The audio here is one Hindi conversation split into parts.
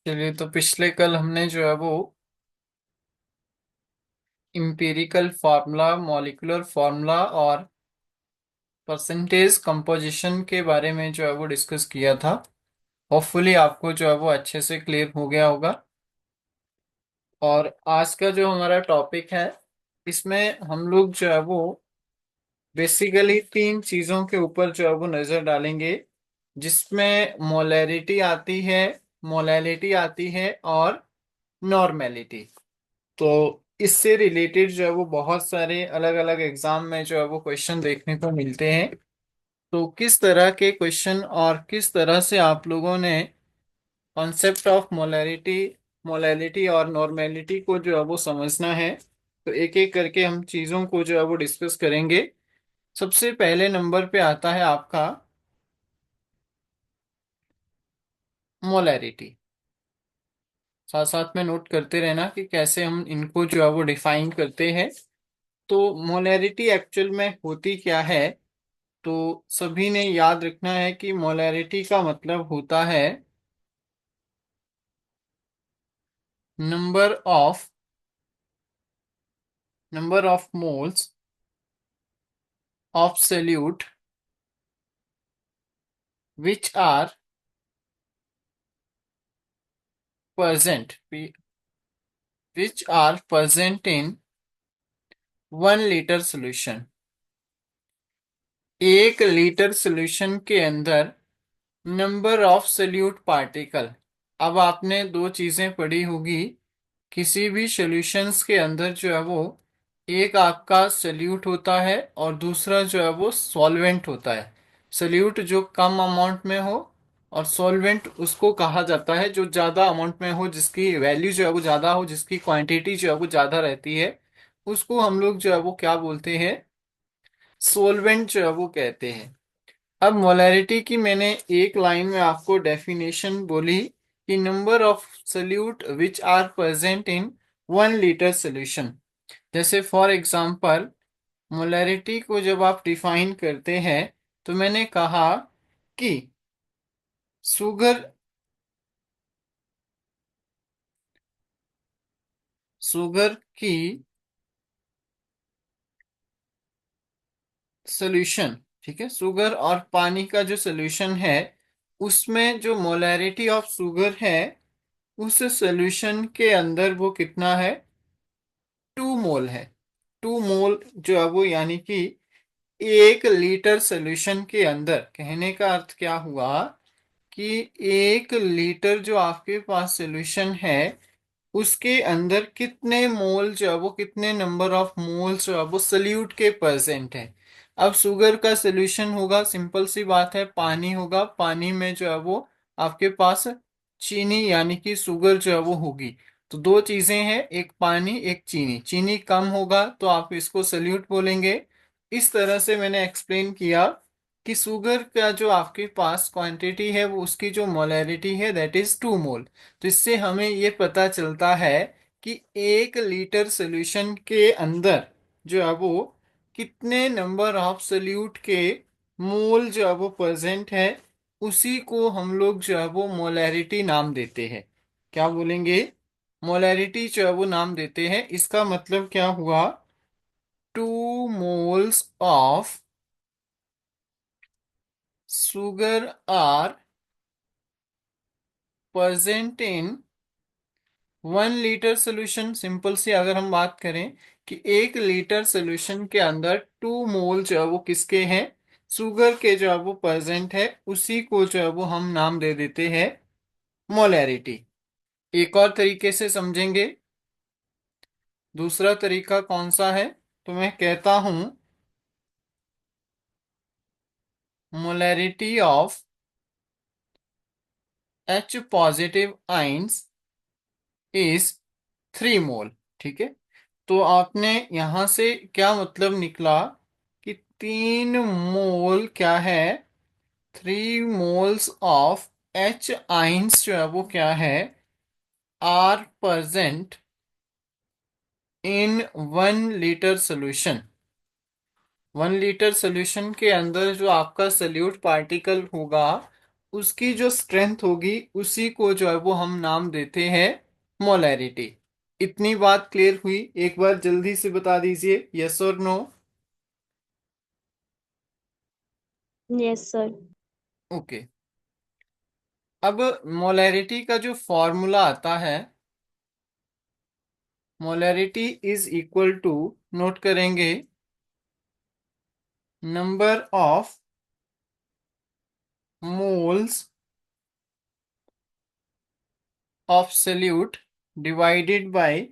चलिए, तो पिछले कल हमने जो है वो इम्पीरिकल फार्मूला, मॉलिक्यूलर फार्मूला और परसेंटेज कंपोजिशन के बारे में जो है वो डिस्कस किया था। होपफुली आपको जो है वो अच्छे से क्लियर हो गया होगा। और आज का जो हमारा टॉपिक है, इसमें हम लोग जो है वो बेसिकली तीन चीजों के ऊपर जो है वो नजर डालेंगे, जिसमें मोलैलिटी आती है और नॉर्मेलिटी। तो इससे रिलेटेड जो है वो बहुत सारे अलग अलग एग्जाम में जो है वो क्वेश्चन देखने को मिलते हैं। तो किस तरह के क्वेश्चन और किस तरह से आप लोगों ने कॉन्सेप्ट ऑफ मोलैलिटी और नॉर्मेलिटी को जो है वो समझना है, तो एक एक करके हम चीज़ों को जो है वो डिस्कस करेंगे। सबसे पहले नंबर पे आता है आपका मोलैरिटी। साथ साथ में नोट करते रहना कि कैसे हम इनको जो है वो डिफाइन करते हैं। तो मोलैरिटी एक्चुअल में होती क्या है, तो सभी ने याद रखना है कि मोलैरिटी का मतलब होता है number of moles of solute which are present which are present in 1 litre solution. 1 litre solution के अंदर नंबर ऑफ सोल्यूट पार्टिकल। अब आपने दो चीजें पढ़ी होगी, किसी भी सॉल्यूशंस के अंदर जो है वो एक आपका सल्यूट होता है और दूसरा जो है वो सॉल्वेंट होता है। सल्यूट जो कम अमाउंट में हो, और सॉल्वेंट उसको कहा जाता है जो ज़्यादा अमाउंट में हो, जिसकी वैल्यू जो है वो ज़्यादा हो, जिसकी क्वांटिटी जो है वो ज़्यादा रहती है, उसको हम लोग जो है वो क्या बोलते हैं, सोलवेंट जो है वो कहते हैं। अब मोलैरिटी की मैंने एक लाइन में आपको डेफिनेशन बोली कि number of solute which are present in 1 litre solution. जैसे फॉर एग्जांपल, मोलैरिटी को जब आप डिफाइन करते हैं, तो मैंने कहा कि शुगर शुगर की सोल्यूशन, ठीक है, शुगर और पानी का जो सोल्यूशन है, उसमें जो मोलैरिटी ऑफ शुगर है, उस सोल्यूशन के अंदर वो कितना है, 2 मोल है। 2 मोल जो है वो, यानी कि 1 लीटर सोल्यूशन के अंदर, कहने का अर्थ क्या हुआ कि 1 लीटर जो आपके पास सोल्यूशन है, उसके अंदर कितने मोल जो है वो, कितने नंबर ऑफ मोल्स जो है वो सल्यूट के प्रेजेंट है। अब शुगर का सोल्यूशन होगा, सिंपल सी बात है, पानी होगा, पानी में जो है वो आपके पास चीनी यानी कि शुगर जो है वो होगी। तो दो चीजें हैं, एक पानी एक चीनी। चीनी कम होगा तो आप इसको सल्यूट बोलेंगे। इस तरह से मैंने एक्सप्लेन किया कि शुगर का जो आपके पास क्वांटिटी है, वो उसकी जो मोलैरिटी है, दैट इज 2 मोल। तो इससे हमें ये पता चलता है कि 1 लीटर सोल्यूशन के अंदर जो है वो कितने नंबर ऑफ सोल्यूट के मोल जो है वो प्रेजेंट है, उसी को हम लोग जो है वो मोलैरिटी नाम देते हैं। क्या बोलेंगे, मोलैरिटी जो है वो नाम देते हैं। इसका मतलब क्या हुआ, 2 moles of sugar are present in 1 litre solution. Simple सी अगर हम बात करें कि 1 लीटर सोल्यूशन के अंदर 2 मोल जो है वो किसके हैं, शुगर के जो है वो प्रेजेंट है, उसी को जो है वो हम नाम दे देते हैं मोलैरिटी। एक और तरीके से समझेंगे, दूसरा तरीका कौन सा है, तो मैं कहता हूं molarity of H positive ions is 3 मोल। ठीक है, तो आपने यहां से क्या मतलब निकला कि 3 मोल क्या है, 3 मोल्स ऑफ एच आइंस जो है वो क्या है, are present in 1 litre solution. 1 litre solution के अंदर जो आपका सोल्यूट पार्टिकल होगा, उसकी जो स्ट्रेंथ होगी उसी को जो है वो हम नाम देते हैं मोलैरिटी। इतनी बात क्लियर हुई? एक बार जल्दी से बता दीजिए, यस और नो। Yes sir. ओके। अब मोलैरिटी का जो फॉर्मूला आता है, molarity is equal to, note करेंगे, number of moles of solute divided by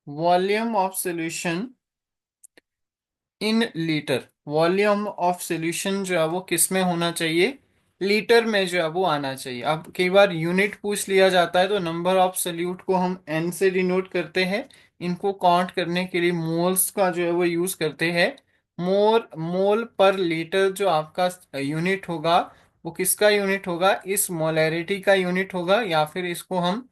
volume of solution in litre. Volume of solution जो है वो किस में होना चाहिए? लीटर में जो है वो आना चाहिए। अब कई बार यूनिट पूछ लिया जाता है तो नंबर ऑफ सॉल्यूट को हम एन से डिनोट करते हैं। इनको काउंट करने के लिए मोल्स का जो है वो यूज करते हैं। मोल पर लीटर जो आपका यूनिट होगा वो किसका यूनिट होगा? इस मोलैरिटी का यूनिट होगा, या फिर इसको हम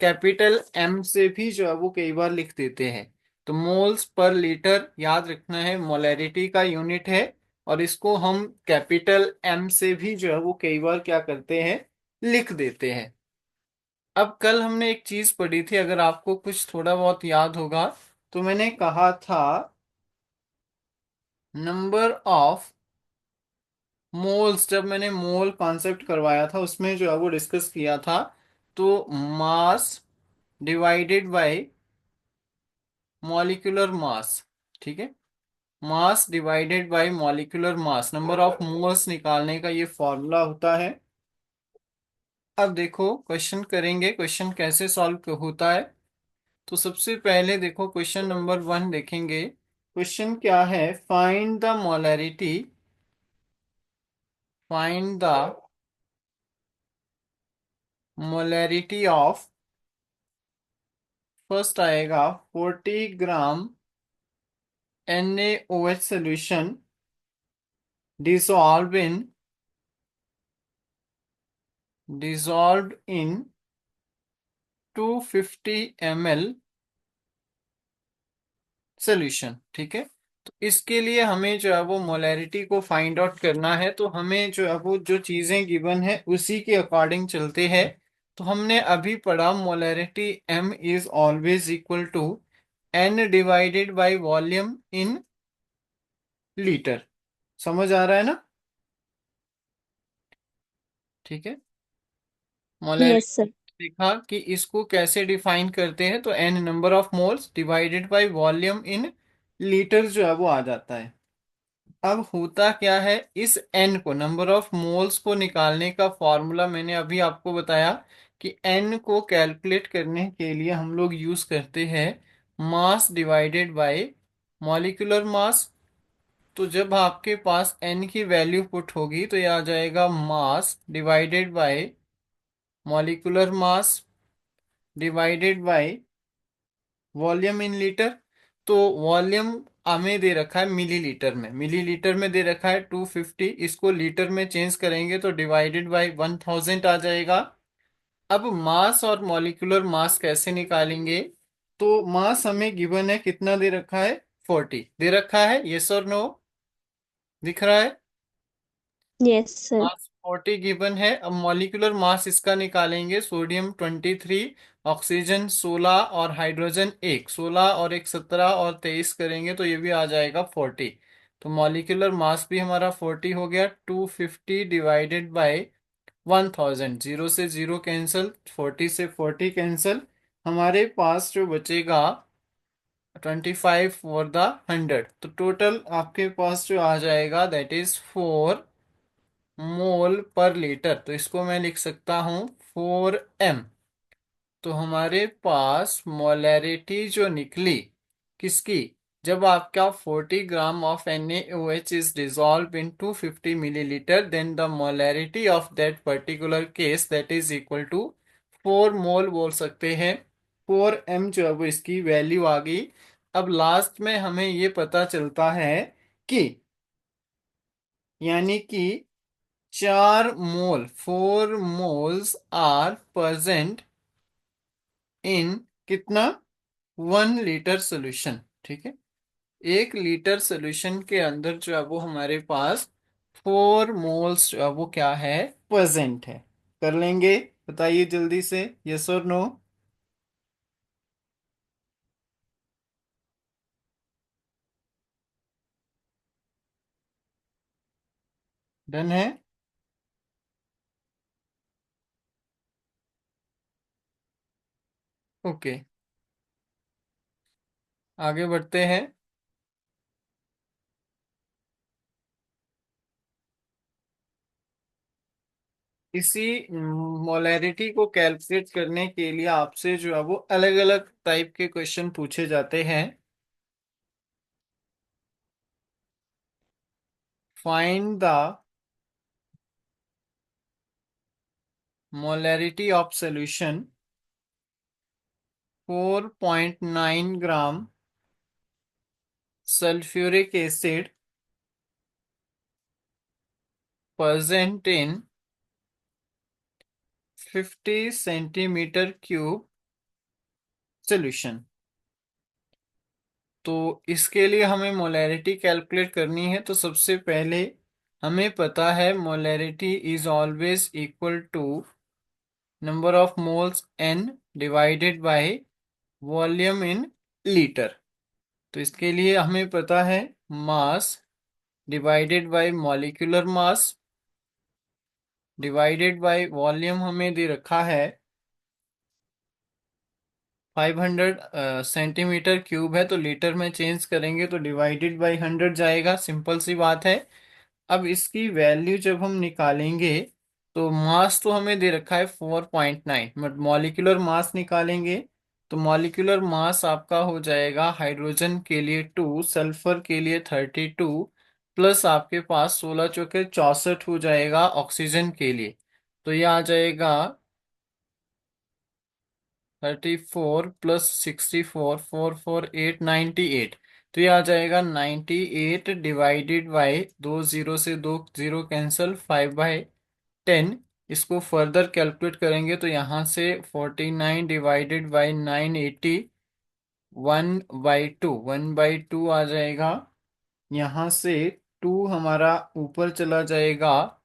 कैपिटल एम से भी जो है वो कई बार लिख देते हैं। तो मोल्स पर लीटर याद रखना है, मोलैरिटी का यूनिट है। और इसको हम कैपिटल एम से भी जो है वो कई बार क्या करते हैं, लिख देते हैं। अब कल हमने एक चीज पढ़ी थी, अगर आपको कुछ थोड़ा बहुत याद होगा, तो मैंने कहा था नंबर ऑफ मोल्स। जब मैंने मोल कॉन्सेप्ट करवाया था उसमें जो है वो डिस्कस किया था, तो मास डिवाइडेड बाय मॉलिक्यूलर मास, ठीक है, mass divided by molecular mass, number of moles निकालने का ये फॉर्मूला होता है। अब देखो क्वेश्चन करेंगे, क्वेश्चन कैसे सॉल्व होता है। तो सबसे पहले देखो क्वेश्चन नंबर 1 देखेंगे। क्वेश्चन क्या है? Find the molarity, find the molarity of, first आएगा 40 ग्राम NaOH solution dissolved in, dissolved in 250 ml solution, ठीक है। तो इसके लिए हमें जो है वो मोलैरिटी को फाइंड आउट करना है, तो हमें जो है वो जो चीजें गिवन है उसी के अकॉर्डिंग चलते हैं। तो हमने अभी पढ़ा molarity M is always equal to N divided by volume in litre. समझ आ रहा है ना? ठीक है। Yes molarity sir. देखा कि इसको कैसे डिफाइन करते हैं, तो N number of moles divided by volume in litre जो है वो आ जाता है। अब होता क्या है, इस एन को, नंबर ऑफ मोल्स को निकालने का फॉर्मूला मैंने अभी आपको बताया कि एन को कैलकुलेट करने के लिए हम लोग यूज करते हैं मास डिवाइडेड बाय मॉलिक्यूलर मास। तो जब आपके पास एन की वैल्यू पुट होगी तो ये आ जाएगा मास divided by molecular mass divided by volume in litre. तो वॉल्यूम हमें दे रखा है मिलीलीटर में, मिलीलीटर में दे रखा है 250, इसको लीटर में चेंज करेंगे तो डिवाइडेड बाय 1000 आ जाएगा। अब मास और मॉलिक्यूलर मास कैसे निकालेंगे? तो मास हमें गिवन है, कितना दे रखा है? 40 दे रखा है, यस और नो? दिख रहा है? Yes sir. मास 40 गिवन है। अब मॉलिक्यूलर मास इसका निकालेंगे, सोडियम 23, ऑक्सीजन 16 और हाइड्रोजन 1, 16 और 1 17 और 23 करेंगे तो ये भी आ जाएगा 40। तो मॉलिक्यूलर मास भी हमारा 40 हो गया। 250 डिवाइडेड बाय 1000, जीरो से जीरो कैंसिल, 40 से 40 कैंसिल, हमारे पास जो बचेगा 25 फॉर द 100। तो टोटल आपके पास जो आ जाएगा दैट इज 4 मोल पर लीटर। तो इसको मैं लिख सकता हूं 4m। तो हमारे पास मोलैरिटी जो निकली किसकी, जब आपका 40 gram of NaOH is dissolve in 250 millilitre, then the molarity of that particular case that is equal to 4 mole बोल सकते हैं। 4m जो है वो इसकी वैल्यू आ गई। अब लास्ट में हमें ये पता चलता है कि, यानी कि 4 मोल, 4 मोल्स आर प्रेजेंट इन कितना, 1 लीटर सोल्यूशन, ठीक है। 1 लीटर सोल्यूशन के अंदर जो है वो हमारे पास फोर मोल्स वो क्या है, प्रेजेंट है। कर लेंगे, बताइए जल्दी से, यस और नो। डन है। ओके, आगे बढ़ते हैं। इसी मोलैरिटी को कैलकुलेट करने के लिए आपसे जो है वो अलग अलग टाइप के क्वेश्चन पूछे जाते हैं। Find the molarity of solution 4.9 gram sulphuric acid present in 50 centimetre cube solution. तो इसके लिए हमें मोलैरिटी कैलकुलेट करनी है। तो सबसे पहले हमें पता है molarity is always equal to number of moles n divided by volume in litre. तो इसके लिए हमें पता है mass divided by molecular mass divided by volume हमें दे रखा है 500 सेंटीमीटर क्यूब है। तो लीटर में चेंज करेंगे तो डिवाइडेड बाय 100 जाएगा, सिंपल सी बात है। अब इसकी वैल्यू जब हम निकालेंगे तो मास तो हमें दे रखा है 4.9, बट मॉलिक्यूलर मास निकालेंगे तो मॉलिक्यूलर मास आपका हो जाएगा हाइड्रोजन के लिए 2, सल्फर के लिए 32, प्लस आपके पास 16 चौके 64 हो जाएगा ऑक्सीजन के लिए। तो ये आ जाएगा 34 प्लस 64, 448, 98। तो ये आ जाएगा 98 डिवाइडेड बाय, दो जीरो से दो जीरो कैंसिल, 5/10। इसको फर्दर कैलकुलेट करेंगे तो यहाँ से 49 डिवाइडेड बाय 980, 1/2, 1/2 आ जाएगा। यहाँ से 2 हमारा ऊपर चला जाएगा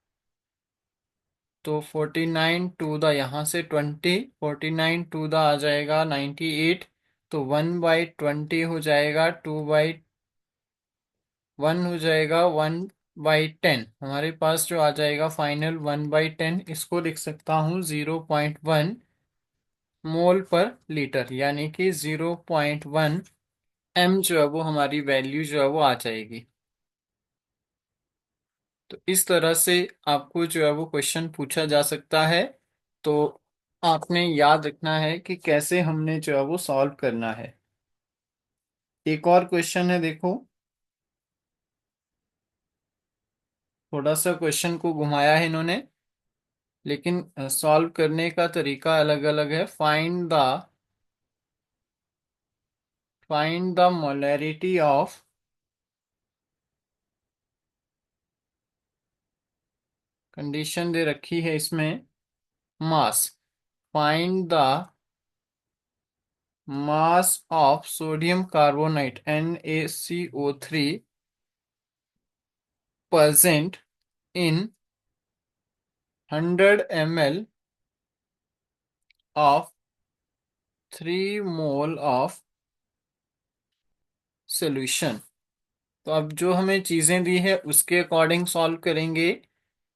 तो 49 टू द, यहाँ से 20, 49 टू द आ जाएगा 98। तो 1/20 हो जाएगा, 2/1 हो जाएगा, 1/10 हमारे पास जो आ जाएगा फाइनल 1/10। इसको लिख सकता हूँ 0.1 मोल पर लीटर, यानी कि 0.1 m जो है वो हमारी वैल्यू जो है वो आ जाएगी। तो इस तरह से आपको जो है वो क्वेश्चन पूछा जा सकता है। तो आपने याद रखना है कि कैसे हमने जो है वो सॉल्व करना है। एक और क्वेश्चन है, देखो। थोड़ा सा क्वेश्चन को घुमाया है इन्होंने, लेकिन सॉल्व करने का तरीका अलग अलग है। Find the molarity of, condition दे रखी है इसमें, mass. Find the mass of sodium carbonate NaCO3 present in 100 ml of 3 mole of solution। तो अब जो हमें चीजें दी है उसके अकॉर्डिंग सॉल्व करेंगे।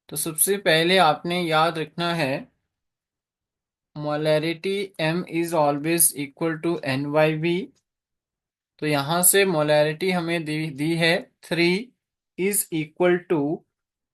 तो सबसे पहले आपने याद रखना है molarity m is always equal to NYV। तो यहां से मोलैरिटी हमें दी है 3 is equal to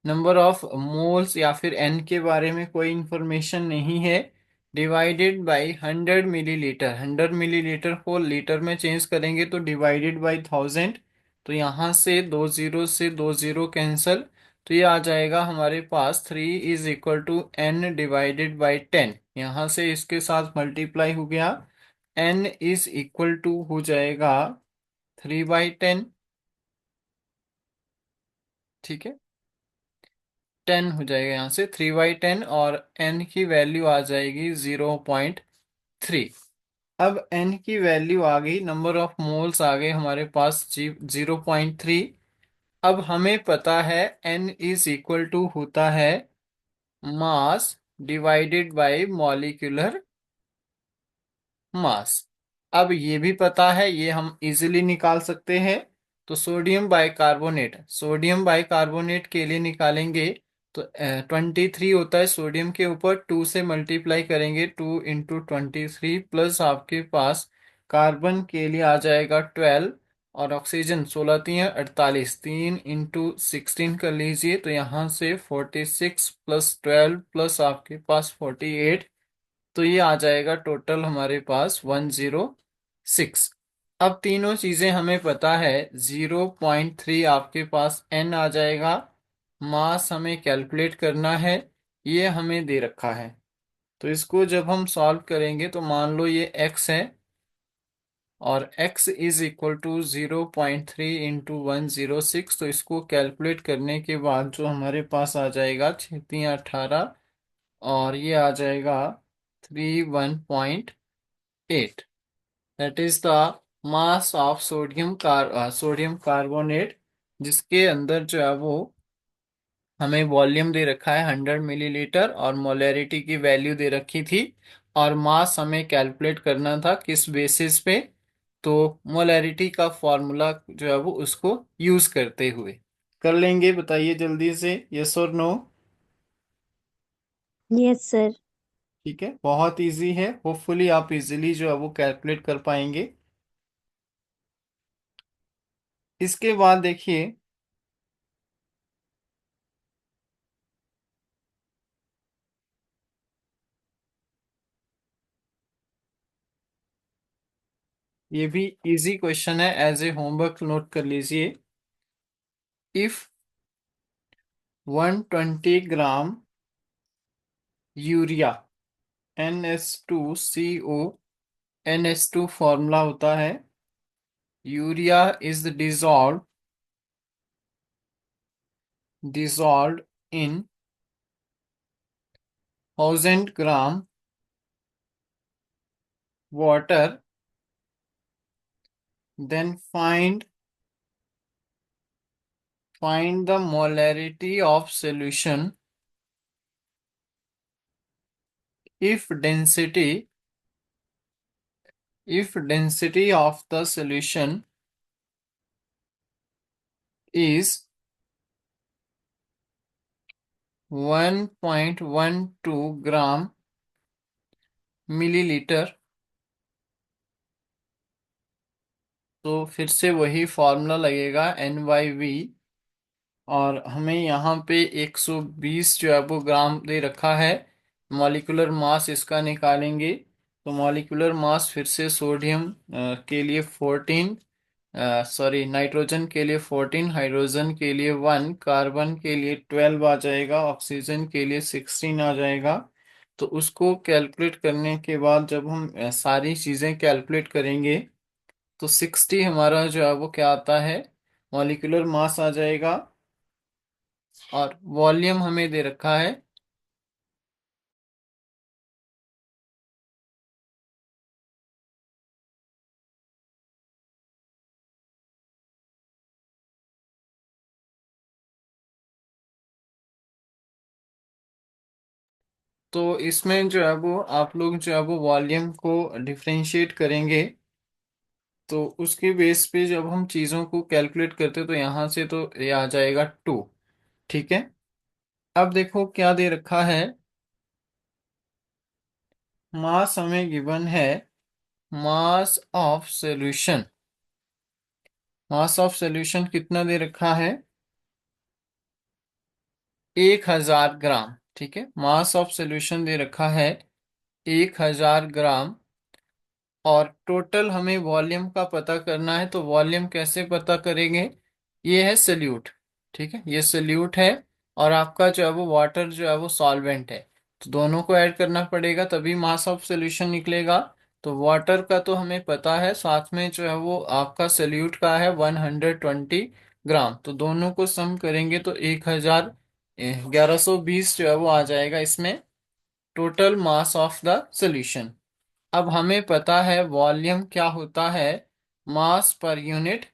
number of moles, या फिर n के बारे में कोई इंफॉर्मेशन नहीं है, डिवाइडेड बाय 100 मिलीलीटर। 100 मिलीलीटर को लीटर में चेंज करेंगे तो डिवाइडेड बाय 1000। तो यहाँ से दो जीरो कैंसल। तो ये आ जाएगा हमारे पास 3 is equal to n divided by 10। यहाँ से इसके साथ मल्टीप्लाई हो गया, n इज इक्वल टू हो जाएगा 3/10। ठीक है, 10 हो जाएगा यहाँ से 3/10, और n की वैल्यू आ जाएगी 0.3। अब n की वैल्यू आ गई, नंबर ऑफ मोल्स आ गए हमारे पास 0.3। अब हमें पता है n इज इक्वल टू होता है मास डिवाइडेड बाय मॉलिक्यूलर मास। अब ये भी पता है, ये हम इजीली निकाल सकते हैं। तो सोडियम बाइकार्बोनेट के लिए निकालेंगे। तो 23 होता है सोडियम के ऊपर, 2 से मल्टीप्लाई करेंगे, 2 इंटू 23 प्लस आपके पास कार्बन के लिए आ जाएगा 12, और ऑक्सीजन 16 3 48, 3 इंटू 16 कर लीजिए, तो यहाँ से 46 प्लस 12 प्लस आपके पास 48, तो ये आ जाएगा टोटल हमारे पास 106। अब तीनों चीजें हमें पता है, 0.3 आपके पास n आ जाएगा। मास हमें कैलकुलेट करना है, ये हमें दे रखा है। तो इसको जब हम सॉल्व करेंगे तो मान लो ये x है, और x is equal to 0.3 into 106। तो इसको कैलकुलेट करने के बाद जो हमारे पास आ जाएगा 6 3 18, और ये आ जाएगा 31.8। That is the mass of sodium carbonate, जिसके अंदर जो है वो हमें वॉल्यूम दे रखा है 100 मिलीलीटर, और मोलैरिटी की वैल्यू दे रखी थी, और मास हमें कैलकुलेट करना था किस बेसिस पे। तो मोलैरिटी का फॉर्मूला जो है वो उसको यूज करते हुए कर लेंगे। बताइए जल्दी से, यस और नो। Yes sir. ठीक है, बहुत इजी है, होपफुली आप इजीली जो है वो कैलकुलेट कर पाएंगे। इसके बाद देखिए, ये भी इजी क्वेश्चन है, एज ए होमवर्क नोट कर लीजिए। If 120 gram urea, NH2CO, NH2 formula होता है, urea is dissolved in 1000 gram water, then find the molarity of solution if density of the solution is 1.12 gram millilitre. तो फिर से वही फॉर्मूला लगेगा, NYV, और हमें यहाँ पे 120 जो है वो ग्राम दे रखा है। मॉलिक्यूलर मास इसका निकालेंगे, तो मॉलिक्यूलर मास फिर से सोडियम के लिए 14, सॉरी नाइट्रोजन के लिए 14, हाइड्रोजन के लिए 1, कार्बन के लिए 12 आ जाएगा, ऑक्सीजन के लिए 16 आ जाएगा। तो उसको कैलकुलेट करने के बाद जब हम सारी चीज़ें कैलकुलेट करेंगे, तो 60 हमारा जो है वो क्या आता है, मॉलिक्यूलर मास आ जाएगा, और वॉल्यूम हमें दे रखा है। तो इसमें जो है वो आप लोग जो है वो वॉल्यूम को डिफरेंशिएट करेंगे, तो उसके बेस पे जब हम चीज़ों को कैलकुलेट करते तो यहाँ से तो ये आ जाएगा 2। ठीक है, अब देखो क्या दे रखा है। मास हमें गिवन है, mass of solution, mass of solution कितना दे रखा है, 1000 ग्राम। ठीक है, मास ऑफ सॉल्यूशन दे रखा है 1000 ग्राम, और टोटल हमें वॉल्यूम का पता करना है। तो वॉल्यूम कैसे पता करेंगे, ये है सल्यूट। ठीक है, ये सल्यूट है, और आपका जो है वो वाटर जो है वो सॉल्वेंट है, तो दोनों को ऐड करना पड़ेगा तभी मास ऑफ सॉल्यूशन निकलेगा। तो वाटर का तो हमें पता है, साथ में जो है वो आपका सल्यूट का है 120 ग्राम, तो दोनों को सम करेंगे तो 1120 जो है वो आ जाएगा इसमें, total mass of the solution. अब हमें पता है वॉल्यूम क्या होता है, मास पर यूनिट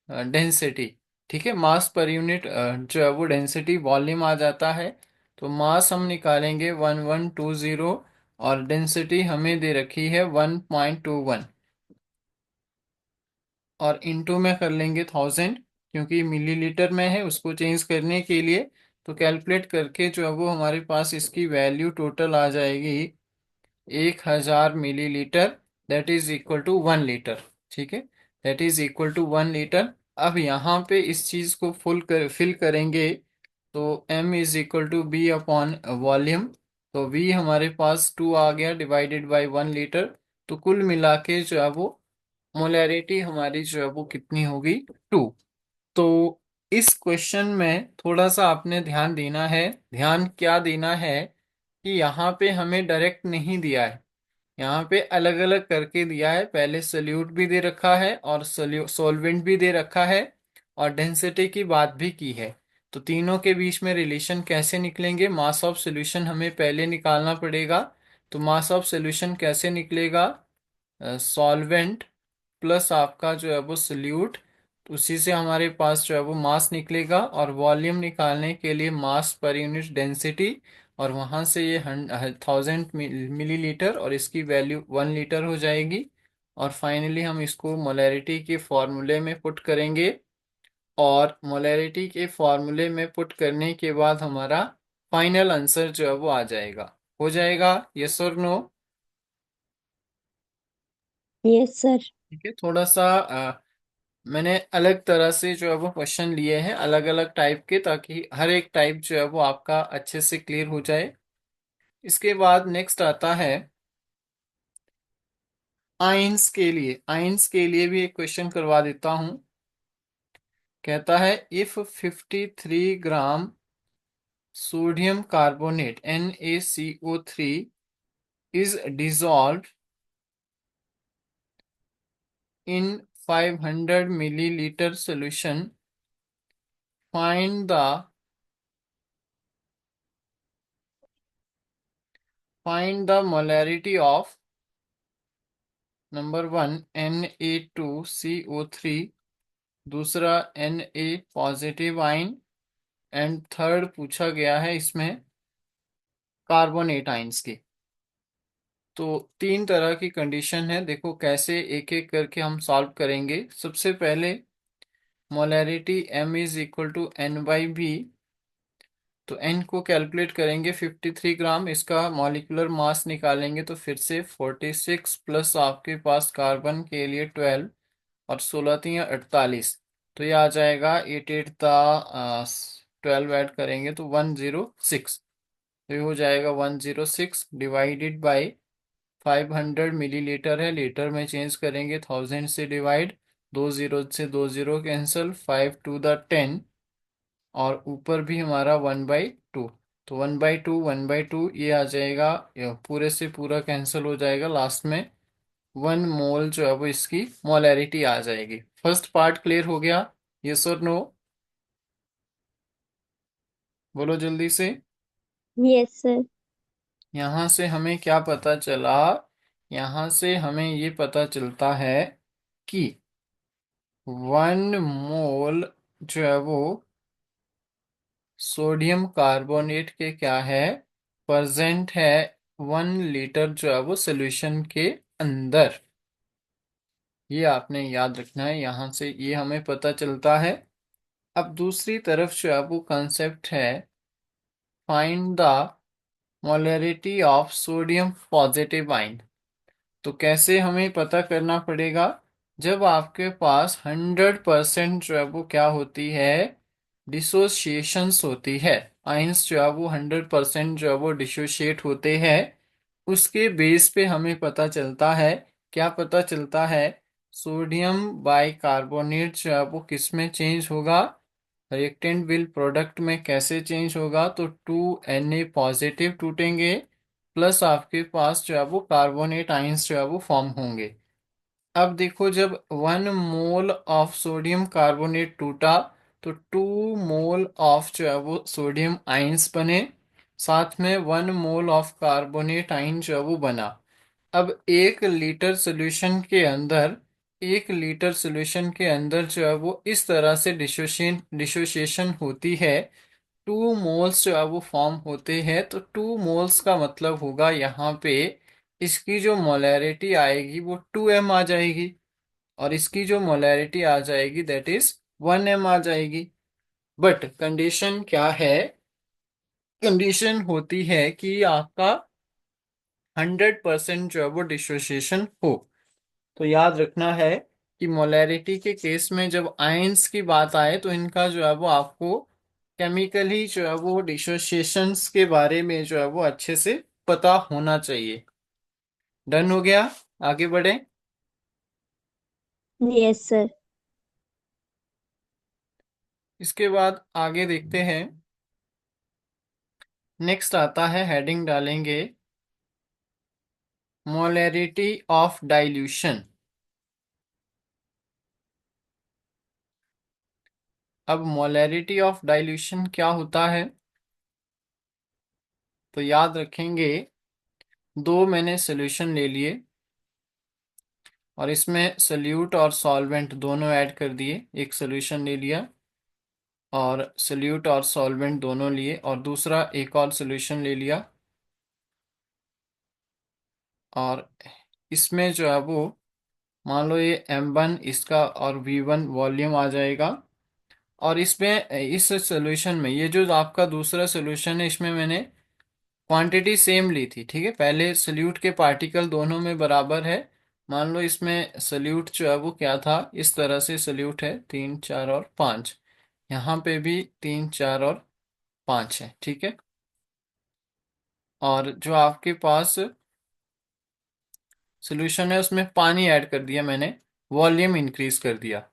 डेंसिटी। ठीक है, मास पर यूनिट जो है वो डेंसिटी वॉल्यूम आ जाता है। तो मास हम निकालेंगे 1120, और डेंसिटी हमें दे रखी है 1.21, और इनटू में कर लेंगे 1000, क्योंकि मिलीलीटर में है, उसको चेंज करने के लिए। तो कैलकुलेट करके जो है वो हमारे पास इसकी वैल्यू टोटल आ जाएगी 1000 millilitre, that is equal to 1 litre. ठीक है, that is equal to 1 litre. अब यहाँ पे इस चीज को फिल करेंगे, तो m is equal to B upon volume. तो v हमारे पास 2 आ गया, डिवाइडेड बाय 1 लीटर। तो कुल मिला के जो है वो मोलैरिटी हमारी जो है वो कितनी होगी, 2। तो इस क्वेश्चन में थोड़ा सा आपने ध्यान देना है। ध्यान क्या देना है कि यहाँ पे हमें डायरेक्ट नहीं दिया है, यहाँ पे अलग अलग करके दिया है। पहले सल्यूट भी दे रखा है, और सॉल्वेंट भी दे रखा है, और डेंसिटी की बात भी की है। तो तीनों के बीच में रिलेशन कैसे निकलेंगे, मास ऑफ सॉल्यूशन हमें पहले निकालना पड़ेगा। तो मास ऑफ सॉल्यूशन कैसे निकलेगा, सॉल्वेंट प्लस आपका जो है वो सल्यूट, उसी से हमारे पास जो है वो मास निकलेगा। और वॉल्यूम निकालने के लिए मास पर यूनिट डेंसिटी, और वहां से ये 1000 मिलीलीटर, और इसकी वैल्यू 1 लीटर हो जाएगी। और फाइनली हम इसको मोलैरिटी के फॉर्मूले में पुट करेंगे, और मोलैरिटी के फॉर्मूले में पुट करने के बाद हमारा फाइनल आंसर जो है वो आ जाएगा। हो जाएगा, यस और नो? Yes sir. ठीक है, थोड़ा सा मैंने अलग तरह से जो है वो क्वेश्चन लिए हैं, अलग अलग टाइप के, ताकि हर एक टाइप जो है वो आपका अच्छे से क्लियर हो जाए। इसके बाद नेक्स्ट आता है आइंस के लिए। आइंस के लिए भी एक क्वेश्चन करवा देता हूं। कहता है if 53 gram sodium carbonate NaCO3 is dissolve in 500 millilitre solution, find the molarity of number 1 Na2CO3, दूसरा Na positive ion, and third पूछा गया है इसमें कार्बोनेट आइंस की। तो तीन तरह की कंडीशन है, देखो कैसे एक एक करके हम सॉल्व करेंगे। सबसे पहले molarity m is equal to n/v। तो n को कैलकुलेट करेंगे 53 ग्राम, इसका मॉलिक्यूलर मास निकालेंगे तो फिर से 46 प्लस आपके पास कार्बन के लिए 12, और 16 × 3 = 48। तो ये आ जाएगा 8 × 12 ऐड करेंगे तो 106। तो ये हो जाएगा 106 डिवाइडेड बाय 500 मिलीलीटर है, लीटर में चेंज करेंगे 1000 से डिवाइड, 2 जीरो से 2 जीरो कैंसिल, 5 × 10, और ऊपर भी हमारा 1/2। तो 1/2 1/2 ये आ जाएगा, ये पूरे से पूरा कैंसिल हो जाएगा, लास्ट में 1 मोल जो है वो इसकी मोलैरिटी आ जाएगी। फर्स्ट पार्ट क्लियर हो गया, यस और नो? बोलो जल्दी से। Yes sir. यहां से हमें क्या पता चला, यहां से हमें ये पता चलता है कि 1 मोल जो है वो सोडियम कार्बोनेट के क्या है, प्रेजेंट है 1 लीटर जो है वो सोल्यूशन के अंदर। ये आपने याद रखना है, यहां से ये हमें पता चलता है। अब दूसरी तरफ जो है वो कंसेप्ट है, find the molarity of sodium positive ion. तो कैसे हमें पता करना पड़ेगा, जब आपके पास 100% जो है वो क्या होती है, डिसोसिएशंस होती है। आइंस जो है वो 100% जो है वो डिसोशिएट होते हैं। उसके बेस पे हमें पता चलता है, क्या पता चलता है, सोडियम बाइकार्बोनेट जो है वो किस में चेंज होगा, रिएक्टेंट विल प्रोडक्ट में कैसे चेंज होगा। तो 2Na पॉजिटिव टूटेंगे, प्लस आपके पास जो है वो कार्बोनेट आइंस जो है वो फॉर्म होंगे। अब देखो, जब 1 मोल ऑफ सोडियम कार्बोनेट टूटा, तो 2 मोल ऑफ जो है वो सोडियम आइंस बने, साथ में 1 मोल ऑफ कार्बोनेट आइन जो है वो बना। अब 1 लीटर सोल्यूशन के अंदर एक लीटर सॉल्यूशन के अंदर जो है वो इस तरह से डिसोसिएशन होती है, 2 मोल्स जो है वो फॉर्म होते हैं, तो 2 मोल्स का मतलब होगा यहाँ पे इसकी जो मोलैरिटी आएगी वो 2m आ जाएगी, और इसकी जो मोलैरिटी आ जाएगी दैट इज 1m आ जाएगी। बट कंडीशन क्या है? कंडीशन होती है कि आपका 100% जो है वो डिसोसिएशन हो। तो याद रखना है कि मोलैरिटी के केस में जब आयंस की बात आए तो इनका जो है वो आपको केमिकली जो है वो डिसोसिएशंस के बारे में जो है वो अच्छे से पता होना चाहिए। डन हो गया? आगे बढ़े। Yes sir. इसके बाद आगे देखते हैं। नेक्स्ट आता है, हेडिंग डालेंगे मोलैरिटी ऑफ डाइल्यूशन। अब मोलैरिटी ऑफ डाइल्यूशन क्या होता है? तो याद रखेंगे, दो मैंने सॉल्यूशन ले लिए और इसमें सल्यूट और सॉल्वेंट दोनों ऐड कर दिए। एक सॉल्यूशन ले लिया और सल्यूट और सॉल्वेंट दोनों लिए, और दूसरा एक और सॉल्यूशन ले लिया, और इसमें जो है वो मान लो ये M1 इसका और V1 वॉल्यूम आ जाएगा। और इसमें इस सॉल्यूशन में ये जो आपका दूसरा सॉल्यूशन है इसमें मैंने क्वांटिटी सेम ली थी, ठीक है। पहले सल्यूट के पार्टिकल दोनों में बराबर है। मान लो इसमें सल्यूट जो है वो क्या था, इस तरह से सल्यूट है 3 4 और 5। यहाँ पे भी 3 4 और 5 है, ठीक है। और जो आपके पास सोल्यूशन है उसमें पानी ऐड कर दिया मैंने, वॉल्यूम इंक्रीज कर दिया।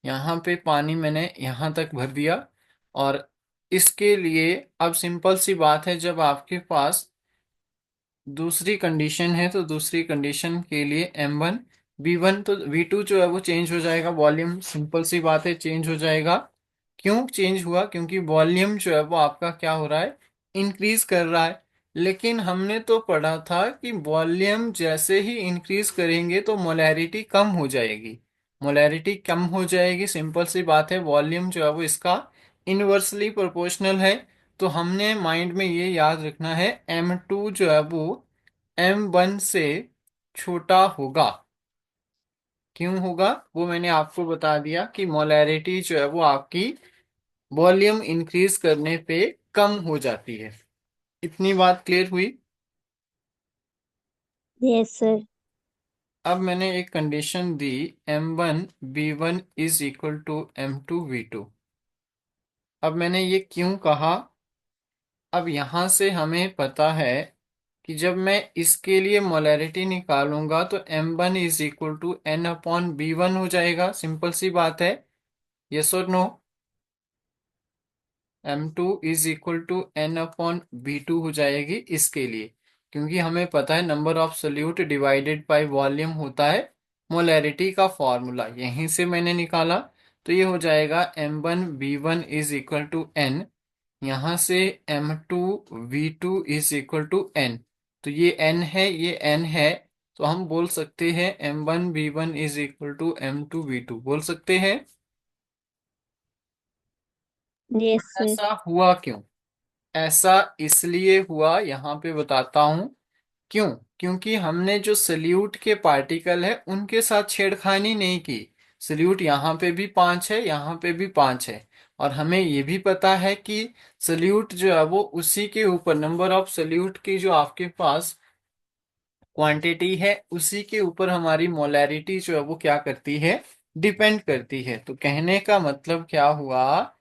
यहाँ पे पानी मैंने यहाँ तक भर दिया। और इसके लिए अब सिंपल सी बात है, जब आपके पास दूसरी कंडीशन है तो दूसरी कंडीशन के लिए M1 V1 तो V2 जो है वो चेंज हो जाएगा, वॉल्यूम सिंपल सी बात है चेंज हो जाएगा। क्यों चेंज हुआ? क्योंकि वॉल्यूम जो है वो आपका क्या हो रहा है, इंक्रीज कर रहा है। लेकिन हमने तो पढ़ा था कि वॉल्यूम जैसे ही इंक्रीज करेंगे तो मोलैरिटी कम हो जाएगी। मोलैरिटी कम हो जाएगी, सिंपल सी बात है, वॉल्यूम जो है वो इसका इनवर्सली प्रोपोर्शनल है। तो हमने माइंड में ये याद रखना है, M2 जो है वो M1 से छोटा होगा। क्यों होगा वो मैंने आपको बता दिया कि मोलैरिटी जो है वो आपकी वॉल्यूम इंक्रीज करने पे कम हो जाती है। इतनी बात क्लियर हुई? Yes sir. अब मैंने एक कंडीशन दी, M1 B1 is equal to M2 V2। अब मैंने ये क्यों कहा? अब यहां से हमें पता है कि जब मैं इसके लिए मोलैरिटी निकालूंगा तो M1 is equal to N/B1 हो जाएगा। सिंपल सी बात है, यस और no? M2 is equal to N/B2 हो जाएगी इसके लिए, क्योंकि हमें पता है number of solute divided by volume होता है मोलैरिटी का फॉर्मूला, यहीं से मैंने निकाला। तो ये हो जाएगा M1 B1 is equal to N, यहाँ से M2 V2 is equal to N। तो ये N है, ये N है, तो हम बोल सकते हैं M1 B1 is equal to M2 V2 बोल सकते हैं। Yes sir. ऐसा हुआ क्यों? ऐसा इसलिए हुआ, यहाँ पे बताता हूं क्यों। क्योंकि हमने जो सल्यूट के पार्टिकल है उनके साथ छेड़खानी नहीं की। सल्यूट यहाँ पे भी 5 है, यहाँ पे भी 5 है। और हमें ये भी पता है कि सल्यूट जो है वो उसी के ऊपर, नंबर ऑफ सल्यूट की जो आपके पास क्वांटिटी है उसी के ऊपर हमारी मोलैरिटी जो है वो क्या करती है, डिपेंड करती है। तो कहने का मतलब क्या हुआ,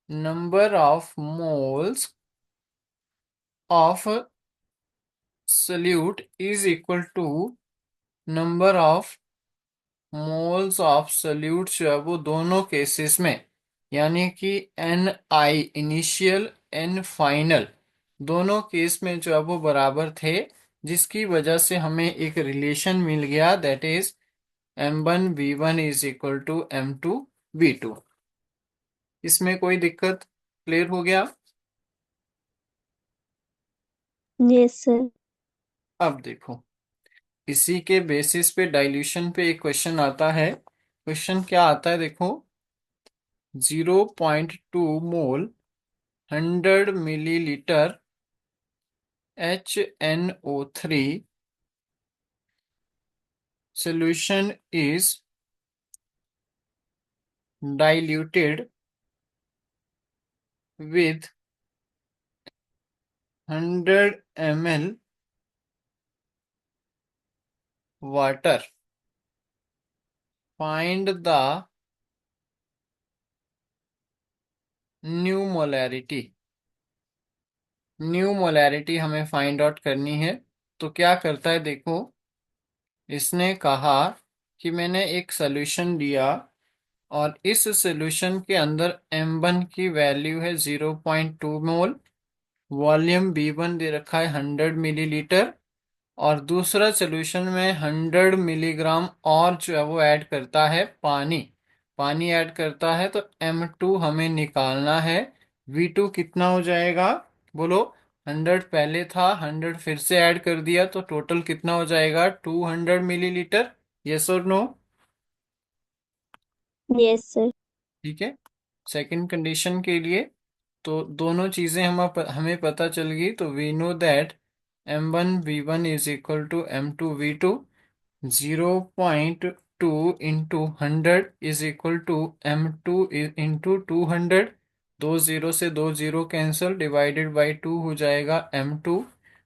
number of moles of solute is equal to number of moles of solute जो है वो दोनों केसेस में, यानी कि Ni इनिशियल N फाइनल, दोनों केस में जो है वो बराबर थे। जिसकी वजह से हमें एक रिलेशन मिल गया, that is M1 V1 is equal to M2 V2। इसमें कोई दिक्कत? क्लियर हो गया? Yes sir. अब देखो, इसी के बेसिस पे डाइल्यूशन पे एक क्वेश्चन आता है। क्वेश्चन क्या आता है देखो, 0.2 मोल 100 millilitre HNO3 solution is diluted with 100 ml water. Find the new molarity. New molarity हमें फाइंड आउट करनी है। तो क्या करता है देखो, इसने कहा कि मैंने एक सॉल्यूशन दिया और इस सॉल्यूशन के अंदर M1 की वैल्यू है 0.2 मोल, वॉल्यूम B1 दे रखा है 100 मिलीलीटर, और दूसरा सॉल्यूशन में 100 मिलीग्राम और जो है वो ऐड करता है पानी। पानी ऐड करता है तो M2 हमें निकालना है। V2 कितना हो जाएगा बोलो। 100 पहले था, 100 फिर से ऐड कर दिया, तो टोटल कितना हो जाएगा 200 मिलीलीटर। यस और नो? Yes sir. ठीक है। सेकंड कंडीशन के लिए तो दोनों चीजें हमें पता चल गई। तो we know that M1 V1 is equal to M2 V2। 0.2 into 100 is equal to M2 into 200। दो जीरो से दो जीरो कैंसिल, डिवाइडेड बाई 2 हो जाएगा M2।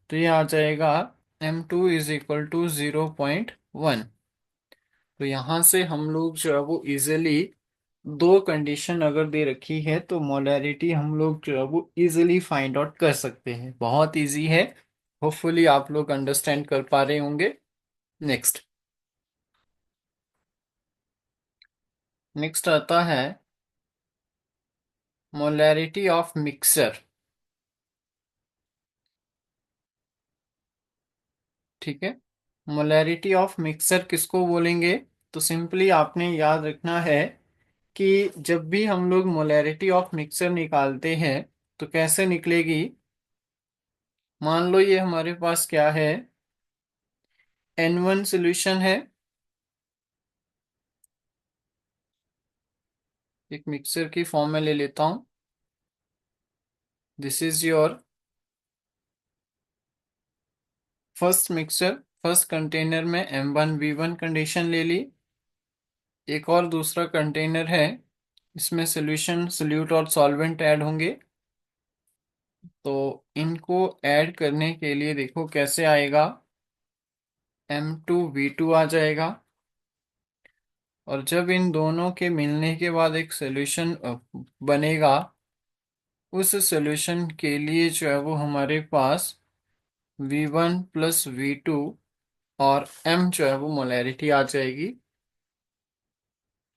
तो ये आ जाएगा M2 इज इक्वल टू 0.1। तो यहाँ से हम लोग जो है वो इजिली दो कंडीशन अगर दे रखी है तो मोलैरिटी हम लोग जो है वो इजिली फाइंड आउट कर सकते हैं। बहुत इजी है। होपफुली आप लोग अंडरस्टैंड कर पा रहे होंगे। नेक्स्ट। नेक्स्ट आता है मोलैरिटी ऑफ मिक्सर। ठीक है। मोलैरिटी ऑफ मिक्सर किसको बोलेंगे? तो सिंपली आपने याद रखना है कि जब भी हम लोग मोलैरिटी ऑफ मिक्सर निकालते हैं तो कैसे निकलेगी। मान लो ये हमारे पास क्या है, N1 सॉल्यूशन है। एक मिक्सर की फॉर्म में ले लेता हूं। This is your first mixer. First container में M1 V1 कंडीशन ले ली। एक और दूसरा कंटेनर है, इसमें सॉल्यूशन सोल्यूट और सॉल्वेंट ऐड होंगे। तो इनको ऐड करने के लिए देखो कैसे आएगा, M2V2 आ जाएगा। और जब इन दोनों के मिलने के बाद एक सॉल्यूशन बनेगा, उस सॉल्यूशन के लिए जो है वो हमारे पास V1 प्लस V2 और M जो है वो मोलैरिटी आ जाएगी।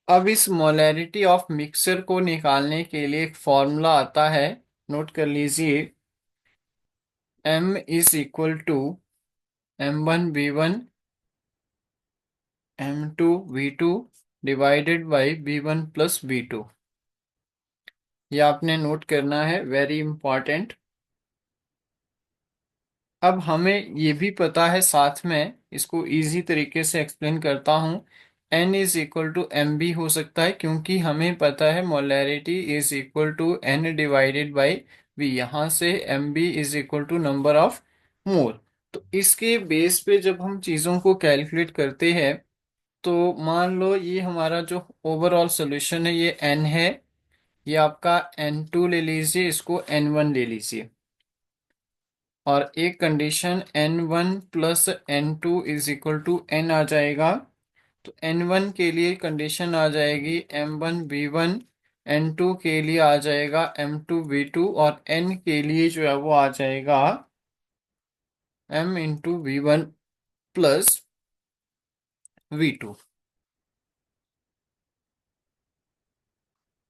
अब इस मोलैरिटी ऑफ मिक्सर को निकालने के लिए एक फॉर्मूला आता है, नोट कर लीजिए। M is equal to M1V1 M2V2 divided by V1 plus V2। ये आपने नोट करना है, वेरी इंपॉर्टेंट। अब हमें ये भी पता है, साथ में इसको इजी तरीके से एक्सप्लेन करता हूँ। N is equal to M भी हो सकता है, क्योंकि हमें पता है molarity is equal to N divided by V। यहाँ से M B is equal to number of mole. तो इसके बेस पे जब हम चीज़ों को कैलकुलेट करते हैं तो मान लो ये हमारा जो ओवरऑल सोल्यूशन है ये N है। ये आपका N2 ले लीजिए, इसको N1 ले लीजिए। और एक condition N1 plus N2 is equal to N आ जाएगा। तो N1 के लिए कंडीशन आ जाएगी M1V1, N2 के लिए आ जाएगा M2V2, और N के लिए जो है वो आ जाएगा M into V1 plus V2।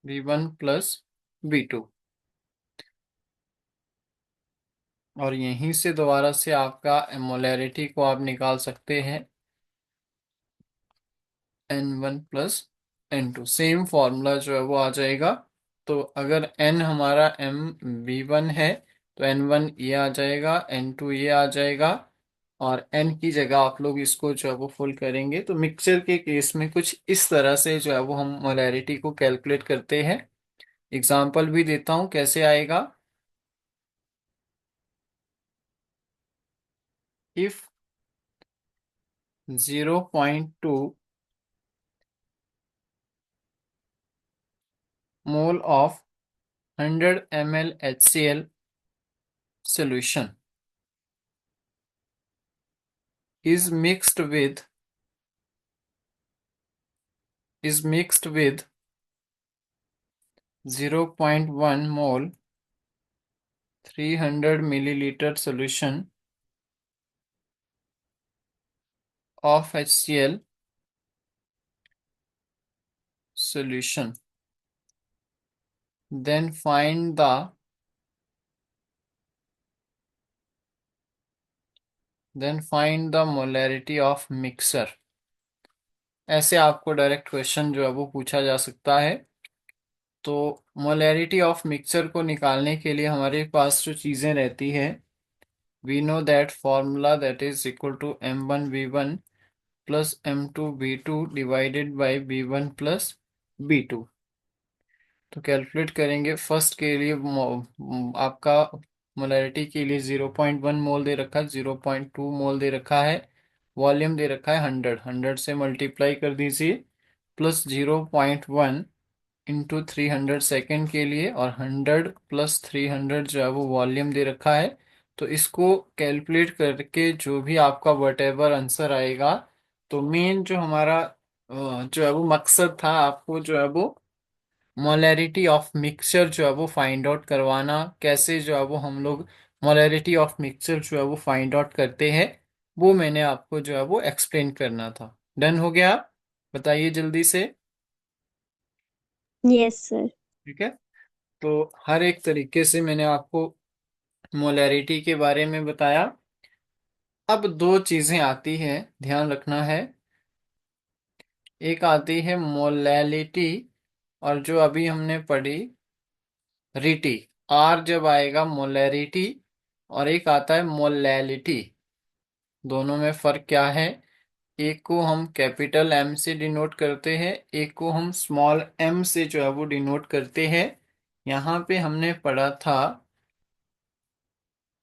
V1 plus V2। और यहीं से दोबारा से आपका मोलैरिटी को आप निकाल सकते हैं, N1 plus N2। Same formula जो है वो आ जाएगा। तो अगर N हमारा M V1 है तो N1 ये आ जाएगा, N2 ये आ जाएगा। और n की जगह आप लोग इसको जो है वो फुल करेंगे। तो मिक्सचर के केस में कुछ इस तरह से जो है वो हम मोलैरिटी को कैलकुलेट करते हैं। एग्जाम्पल भी देता हूं कैसे आएगा। If 0.2 mole of 100 ml HCl solution is mixed with 0.1 mole 300 milliliter solution of HCl solution, then find the molarity of mixture। ऐसे आपको डायरेक्ट क्वेश्चन जो है वो पूछा जा सकता है। तो मोलैरिटी ऑफ मिक्सचर को निकालने के लिए हमारे पास जो चीज़ें रहती है, we know that formula that is equal to m1v1 plus m2v2 divided by v1 plus b2। तो कैलकुलेट करेंगे। फर्स्ट के लिए आपका मोलैरिटी के लिए 0.1 मोल दे रखा है, 0.2 मोल दे रखा है, वॉल्यूम दे रखा है 100, 100 से मल्टीप्लाई कर दीजिए, प्लस 0.1 इंटू 300 सेकेंड के लिए, और 100 प्लस 300 जो है वो वॉल्यूम दे रखा है। तो इसको कैलकुलेट करके जो भी आपका वट एवर आंसर आएगा, तो मेन जो हमारा जो है वो मकसद था, आपको जो है वो मोलैरिटी ऑफ मिक्सचर जो है वो फाइंड आउट करवाना। कैसे जो है वो हम लोग मोलैरिटी ऑफ मिक्सचर जो है वो फाइंड आउट करते हैं, वो मैंने आपको जो है वो एक्सप्लेन करना था। डन हो गया? बताइए जल्दी से। Yes sir. ठीक है। तो हर एक तरीके से मैंने आपको मोलैरिटी के बारे में बताया। अब दो चीजें आती हैं, ध्यान रखना है। एक आती है मोलैलिटी, और जो अभी हमने पढ़ी रिटी। आर जब आएगा मोलैरिटी, और एक आता है मोलैलिटी। दोनों में फर्क क्या है? एक को हम कैपिटल एम से डिनोट करते हैं, एक को हम स्मॉल एम से जो है वो डिनोट करते हैं। यहाँ पे हमने पढ़ा था,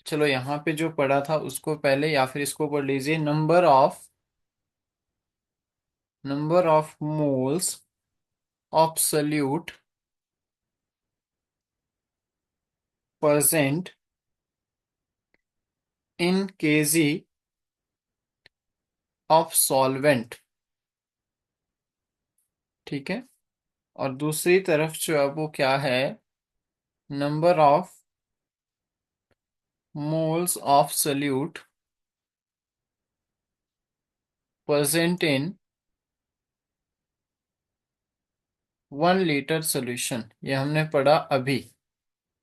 चलो यहाँ पे जो पढ़ा था उसको पहले, या फिर इसको पढ़ लीजिए। Number of moles of salute present in KG of solvent. ठीक है। और दूसरी तरफ जो है वो क्या है? Number of moles of salute present in 1 litre solution. ये हमने पढ़ा अभी,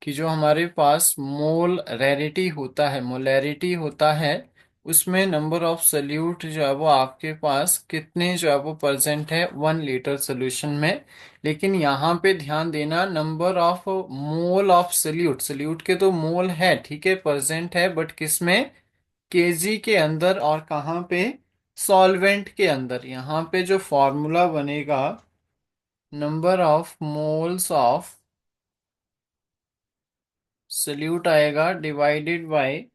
कि जो हमारे पास मोल रेरिटी होता है, मोलैरिटी होता है, उसमें नंबर ऑफ सल्यूट जो है वो आपके पास कितने जो है वो प्रेजेंट है 1 लीटर सोल्यूशन में। लेकिन यहाँ पे ध्यान देना, number of mole of solute, solute के तो मोल है, ठीक है, प्रेजेंट है, बट किस में? केजी के अंदर। और कहाँ पे? सॉल्वेंट के अंदर। यहाँ पे जो फॉर्मूला बनेगा, number of moles of solute आएगा divided by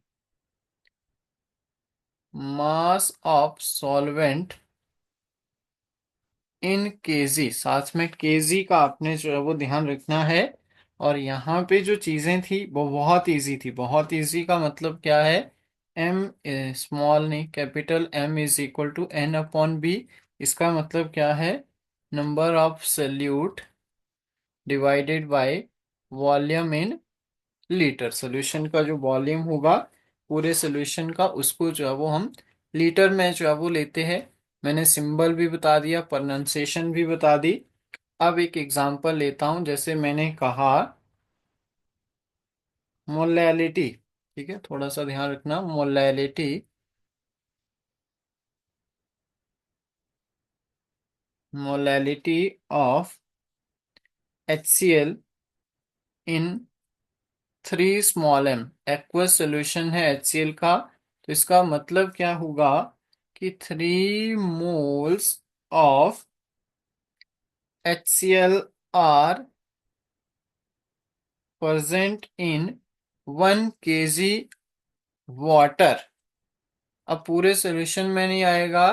mass of solvent in kg. साथ में केजी का आपने जो है वो ध्यान रखना है। और यहाँ पे जो चीजें थी वो बहुत इजी थी। बहुत इजी का मतलब क्या है? एम, स्मॉल नहीं, capital M is equal to N upon B. इसका मतलब क्या है? Number of solute divided by volume in litre. Solution का जो वॉल्यूम होगा पूरे सोल्यूशन का, उसको जो है वो हम लीटर में जो है वो लेते हैं। मैंने सिंबल भी बता दिया, प्रोनाउंसिएशन भी बता दी। अब एक एग्जांपल लेता हूं। जैसे मैंने कहा मोलैलिटी, ठीक है, थोड़ा सा ध्यान रखना। Molality of HCl in 3 small M. Aqueous solution है HCl का, तो इसका मतलब क्या होगा कि 3 moles of HCl are present in 1 kg water. अब पूरे सॉल्यूशन में नहीं आएगा,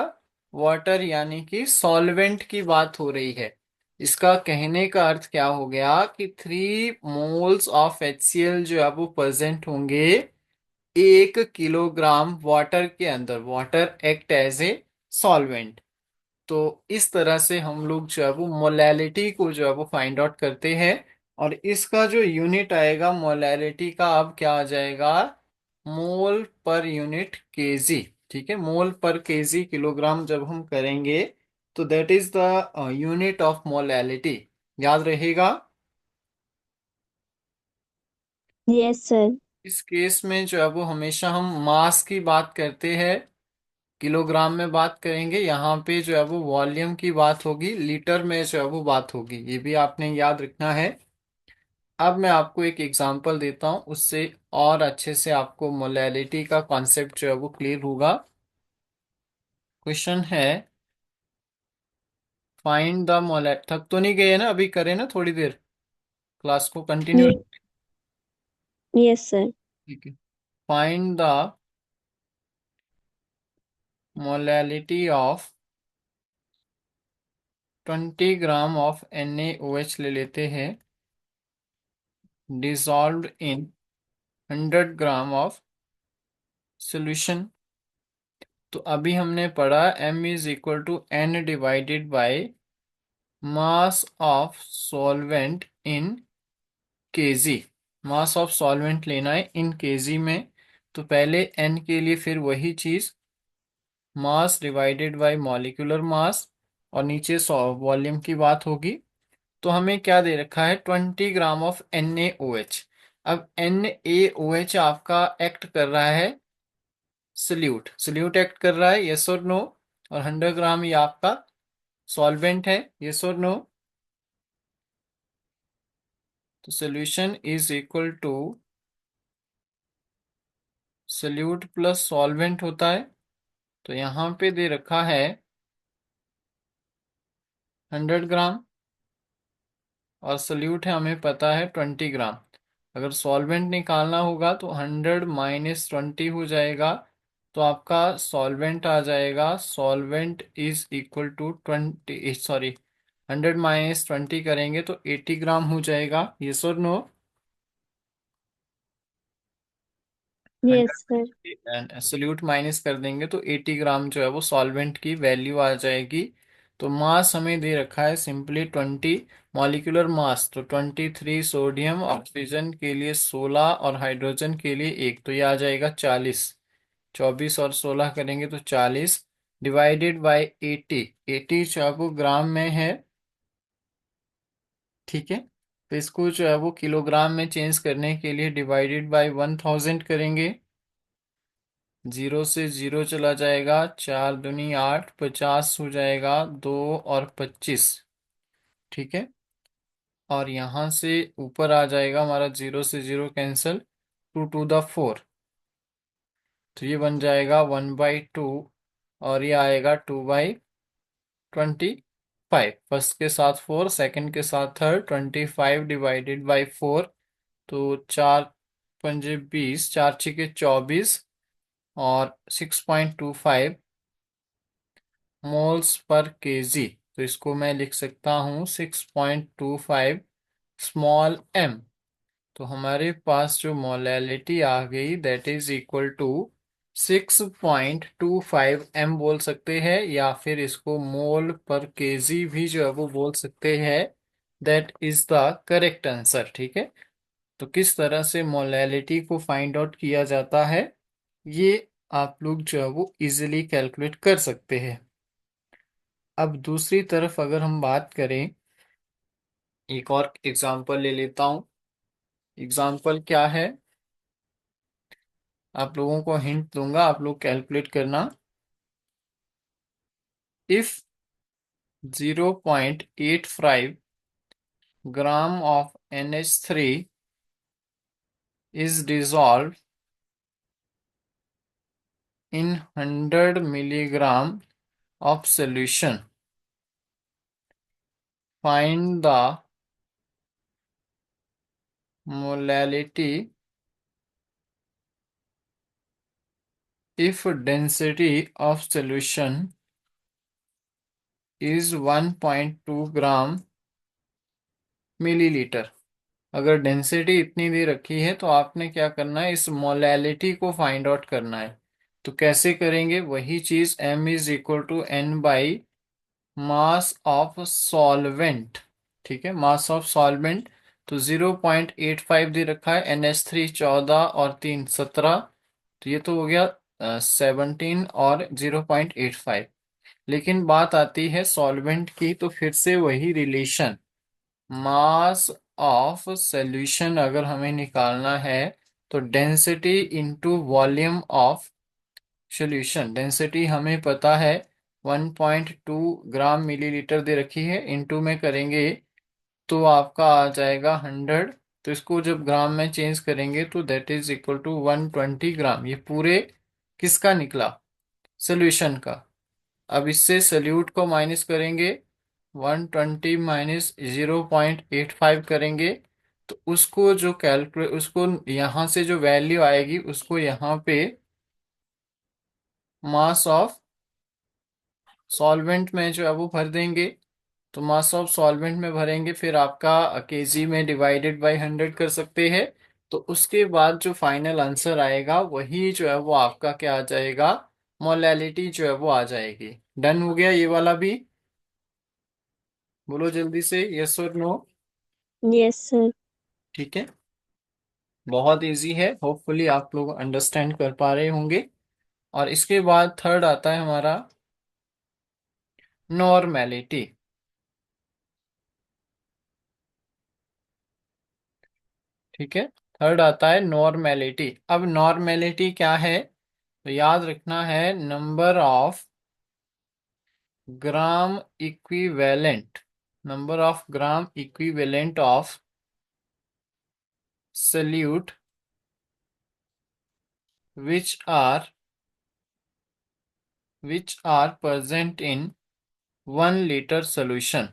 वाटर यानी कि सॉल्वेंट की बात हो रही है। इसका कहने का अर्थ क्या हो गया कि 3 moles ऑफ HCl जो है वो प्रेजेंट होंगे 1 किलोग्राम वाटर के अंदर। Water act as a solvent. तो इस तरह से हम लोग जो है वो मोलैलिटी को जो है वो फाइंड आउट करते हैं। और इसका जो यूनिट आएगा मोलैलिटी का, अब क्या आ जाएगा, मोल पर यूनिट केजी। ठीक है, मोल पर केजी किलोग्राम जब हम करेंगे तो that is the unit of molality. याद रहेगा। Yes sir. इस केस में जो है वो हमेशा हम मास की बात करते हैं, किलोग्राम में बात करेंगे। यहाँ पे जो है वो वॉल्यूम की बात होगी, लीटर में जो है वो बात होगी। ये भी आपने याद रखना है। अब मैं आपको एक एग्जांपल देता हूँ, उससे और अच्छे से आपको मोलैलिटी का कॉन्सेप्ट जो है वो क्लियर होगा। क्वेश्चन है, फाइंड द मोलैट। थक तो नहीं गए ना, अभी करें ना थोड़ी देर, क्लास को कंटिन्यू रखें। Yes sir. ठीक है। Find the molality of 20 gram of NaOH ले लेते हैं, dissolved in 100 gram of solution. तो अभी हमने पढ़ा m is equal to n divided by mass of solvent in kg. Mass of solvent लेना है इन केजी में। तो पहले n के लिए फिर वही चीज, मास डिवाइडेड बाय मॉलिक्यूलर मास, और नीचे वॉल्यूम की बात होगी। तो हमें क्या दे रखा है, 20 ग्राम ऑफ NaOH। अब NaOH आपका एक्ट कर रहा है, सल्यूट सल्यूट एक्ट कर रहा है, यस और नो। और 100 ग्राम ये आपका सॉल्वेंट है, यस और नो। तो solution is equal to solute plus solvent होता है। तो यहाँ पे दे रखा है 100 ग्राम, और सल्यूट है हमें पता है 20 ग्राम। अगर सॉल्वेंट निकालना होगा तो 100 - 20 हो जाएगा। तो आपका सॉल्वेंट आ जाएगा, सॉल्वेंट इज इक्वल टू 100 - 20 करेंगे तो 80 ग्राम हो जाएगा, यस और no. Yes sir. 100 solute minus कर देंगे तो 80 ग्राम जो है वो सॉल्वेंट की वैल्यू आ जाएगी। तो मास हमें दे रखा है सिंपली 20, मॉलिक्यूलर मास तो 23 सोडियम, ऑक्सीजन के लिए 16 और हाइड्रोजन के लिए 1, तो ये आ जाएगा 40। 24 और 16 करेंगे तो 40, डिवाइडेड बाय 80। 80 जो है वो ग्राम में है। ठीक है, तो इसको जो है वो किलोग्राम में चेंज करने के लिए डिवाइडेड बाय 1000 करेंगे। जीरो से जीरो चला जाएगा, 4 दूनी 8, 50 हो जाएगा, 2 और 25। ठीक है, और यहाँ से ऊपर आ जाएगा हमारा, जीरो से जीरो कैंसिल, 2 टू द 4। तो ये बन जाएगा 1/2, और ये आएगा 2/25। फर्स्ट के साथ 4, सेकंड के साथ थर्ड, 25 डिवाइडेड बाई 4। तो 4 पंजे 20, 4 छिके 24, और 6.25 मोल्स पर केजी। तो इसको मैं लिख सकता हूँ 6.25 स्मॉल m। तो हमारे पास जो मोलैलिटी आ गई that is equal to 6.25 m बोल सकते हैं, या फिर इसको मोल पर केजी भी जो है वो बोल सकते हैं। That is the correct answer. ठीक है, तो किस तरह से मोलैलिटी को फाइंड आउट किया जाता है, ये आप लोग जो है वो इजिली कैलकुलेट कर सकते हैं। अब दूसरी तरफ अगर हम बात करें, एक और एग्जांपल ले लेता हूं। एग्जांपल क्या है, आप लोगों को हिंट दूंगा, आप लोग कैलकुलेट करना। If 0.85 gram of NH3 is dissolved in 100 milligram of solution, find the molality if density of solution is 1.2 gram millilitre. अगर डेंसिटी इतनी दे रखी है तो आपने क्या करना है, इस मोलैलिटी को फाइंड आउट करना है। तो कैसे करेंगे, वही चीज m is equal to n by mass of solvent. ठीक है, मास ऑफ सॉल्वेंट। तो 0.85 दे रखा है, NH3 14 और 3 17। तो ये तो हो गया 17 और 0.85। लेकिन बात आती है सॉल्वेंट की, तो फिर से वही रिलेशन, मास ऑफ सॉल्यूशन अगर हमें निकालना है तो density into volume of solution. Density हमें पता है 1.2 ग्राम मिलीलीटर दे रखी है, इंटू में करेंगे तो आपका आ जाएगा 100। तो इसको जब ग्राम में चेंज करेंगे तो दैट इज इक्वल टू 120 ग्राम। ये पूरे किसका निकला, सॉल्यूशन का। अब इससे सल्यूट को माइनस करेंगे, 120 माइनस 0.85 करेंगे तो उसको जो कैलकुलेट, उसको यहाँ से जो वैल्यू आएगी उसको यहाँ पे मास ऑफ सॉल्वेंट में जो है वो भर देंगे। तो मास ऑफ सॉल्वेंट में भरेंगे, फिर आपका केजी में डिवाइडेड बाय 100 कर सकते हैं। तो उसके बाद जो फाइनल आंसर आएगा वही जो है वो आपका क्या आ जाएगा, मोलैलिटी जो है वो आ जाएगी। डन हो गया ये वाला भी, बोलो जल्दी से यस और नो। Yes sir. ठीक है, बहुत इजी है, होपफुली आप लोग अंडरस्टैंड कर पा रहे होंगे। और इसके बाद थर्ड आता है हमारा नॉर्मेलिटी। ठीक है, थर्ड आता है नॉर्मेलिटी। अब नॉर्मेलिटी क्या है, तो याद रखना है number of gram equivalent, number of gram equivalent of salute which are present in 1 litre solution।